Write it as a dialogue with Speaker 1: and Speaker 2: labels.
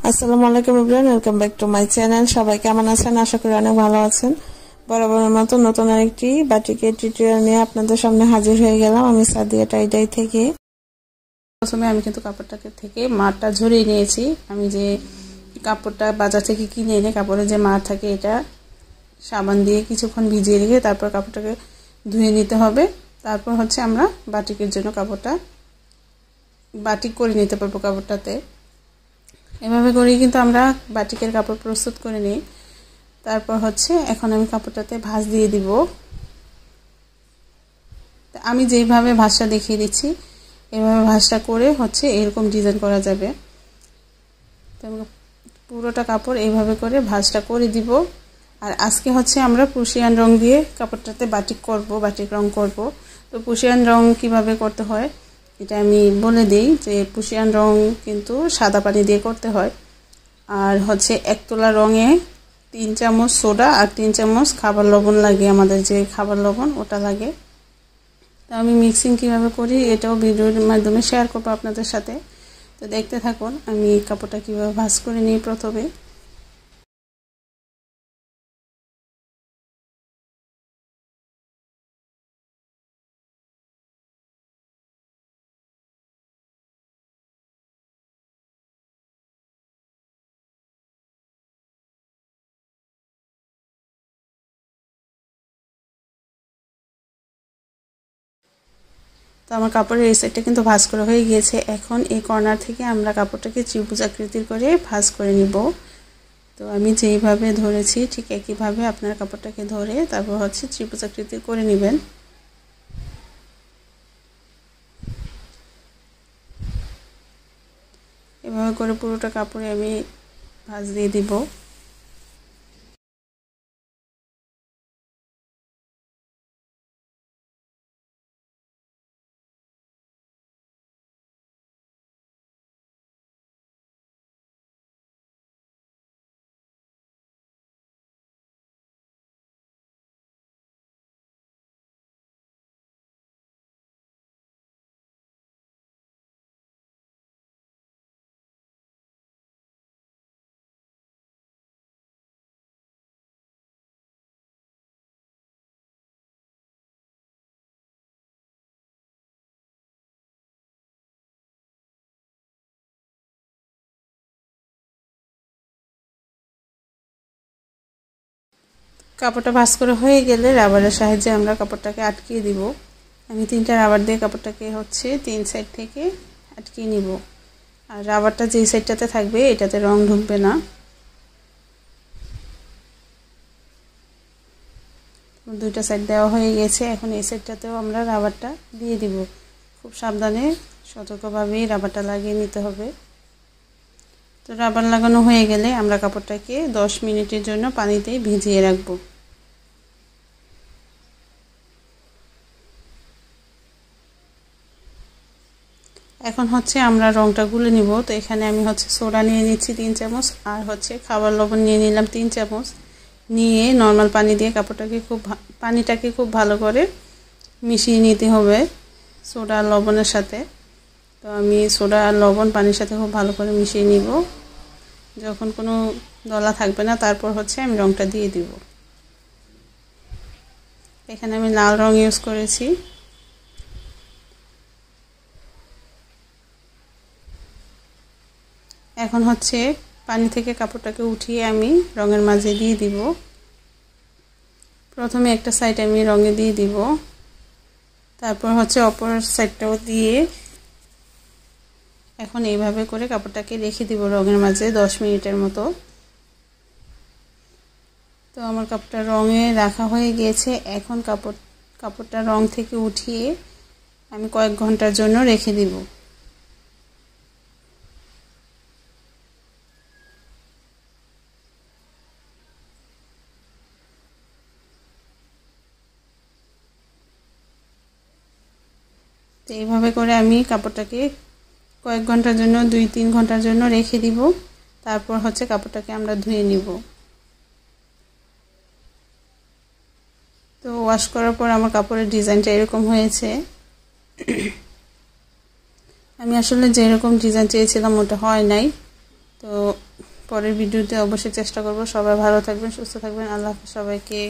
Speaker 1: আসসালামু আলাইকুম everyone, welcome back to my channel. সবাই কেমন আছেন? আশা করি অনেক ভালো আছেন। বরাবরের মতো নতুন আরেকটি বাটিকের টিউটোরিয়াল নিয়ে আপনাদের সামনে হাজির হয়ে গেলাম আমি সাদিয়া টাইডাই থেকে।
Speaker 2: প্রথমে আমি কিন্তু কাপড়টাকে থেকে মারটা ঝরিয়ে নিয়েছি। আমি যে কাপড়টা বাজার থেকে কিনে এনে কাপড়ে যে মার থাকে এটা সাবান দিয়ে কিছুক্ষণ ভিজিয়ে রেখে তারপর কাপড়টাকে ধুয়ে নিতে হবে। তারপর হচ্ছে আমরা বাটিকের জন্য কাপড়টা বাটিক করে নিতে পারবো। কাপড়টাতে এভাবে করেই কিন্তু আমরা বাটিকের কাপড় প্রস্তুত করে নিই। তারপর হচ্ছে এখন আমি কাপড়টাতে ভাঁজ দিয়ে দিব। আমি যেইভাবে ভাঁজটা দেখিয়ে দিচ্ছি এভাবে ভাঁজটা করে হচ্ছে এরকম ডিজাইন করা যাবে। তো পুরোটা কাপড় এইভাবে করে ভাঁজটা করে দিব। আর আজকে হচ্ছে আমরা পুশিয়ান রং দিয়ে কাপড়টাতে বাটিক করব, বাটিক রং করব। তো পুশিয়ান রং কিভাবে করতে হয় এটা আমি বলে দিই যে পুশিয়ান রং কিন্তু সাদা পানি দিয়ে করতে হয়। আর হচ্ছে এক তোলা রঙে 3 চামচ সোডা আর 3 চামচ খাবার লবণ লাগে, আমাদের যে খাবার লবণ ওটা লাগে। তো আমি মিক্সিং কিভাবে করি এটাও ভিডিওর মাধ্যমে শেয়ার করব আপনাদের সাথে। তো দেখতে থাকুন আমি কাপড়টা কিভাবে ভাঁজ করে নিই। প্রথমে তো আমার কাপড়ের এই সাইডটা কিন্তু ভাঁজ করা হয়ে গিয়েছে। এখন এই কর্নার থেকে আমরা কাপড়টাকে ত্রিভুজ আকৃতির করে ভাঁজ করে নিব। তো আমি যেইভাবে ধরেছি ঠিক একইভাবে আপনার কাপড়টাকে ধরে তারপর হচ্ছে ত্রিভুজ আকৃতির করে নেবেন। এভাবে করে পুরোটা কাপড়ে আমি ভাঁজ দিয়ে দিব। কাপড়টা ভাঁজ করে হয়ে গেলে রাবারের সাহায্যে আমরা কাপড়টাকে আটকিয়ে দিব। আমি 3টা রাবার দিয়ে কাপড়টাকে হচ্ছে 3 সাইড থেকে আটকিয়ে নিব। আর রাবারটা যেই সাইডটাতে থাকবে এটাতে রং ঢুকবে না। দুইটা সাইড দেওয়া হয়ে গেছে। এখন এই সাইডটাতেও আমরা রাবারটা দিয়ে দিব। খুব সাবধানে সতর্কভাবেই রাবারটা লাগিয়ে নিতে হবে। তো রাবার লাগানো হয়ে গেলে আমরা কাপড়টাকে 10 মিনিটের জন্য পানিতে ভিজিয়ে রাখব। এখন হচ্ছে আমরা রংটা গুলে নিব। তো এখানে আমি হচ্ছে সোডা নিয়ে নিচ্ছি 3 চামচ আর হচ্ছে খাবার লবণ নিয়ে নিলাম 3 চামচ। নিয়ে নরমাল পানি দিয়ে পানিটাকে খুব ভালো করে মিশিয়ে নিতে হবে সোডা আর লবণের সাথে। তো আমি সোডা আর লবণ পানির সাথে খুব ভালো করে মিশিয়ে নিব। যখন কোনো দলা থাকবে না তারপর হচ্ছে আমি রংটা দিয়ে দিব। এখানে আমি লাল রং ইউজ করেছি। এখন হচ্ছে পানি থেকে কাপড়টাকে উঠিয়ে আমি রঙের মাঝে দিয়ে দিব। প্রথমে একটা সাইড আমি রঙে দিয়ে দিব, তারপর হচ্ছে অপর সাইডটাও দিয়ে এখন এইভাবে করে কাপড়টাকে রেখে দিব রঙের মাঝে 10 মিনিটের মতো। তো আমার কাপড়টা রঙে রাখা হয়ে গিয়েছে। এখন কাপড়টা রং থেকে উঠিয়ে আমি কয়েক ঘন্টার জন্য রেখে দিব। তো এইভাবে করে আমি কাপড়টাকে কয়েক ঘন্টার জন্য 2-3 ঘন্টার জন্য রেখে দিব। তারপর হচ্ছে কাপড়টাকে আমরা ধুয়ে নিব। তো ওয়াশ করার পর আমার কাপড়ের ডিজাইনটা এরকম হয়েছে। আমি আসলে যেরকম ডিজাইন চেয়েছিলাম ওটা হয় নাই। তো পরের ভিডিওতে অবশ্যই চেষ্টা করব। সবাই ভালো থাকবেন, সুস্থ থাকবেন। আল্লাহ হাফেজ সবাইকে।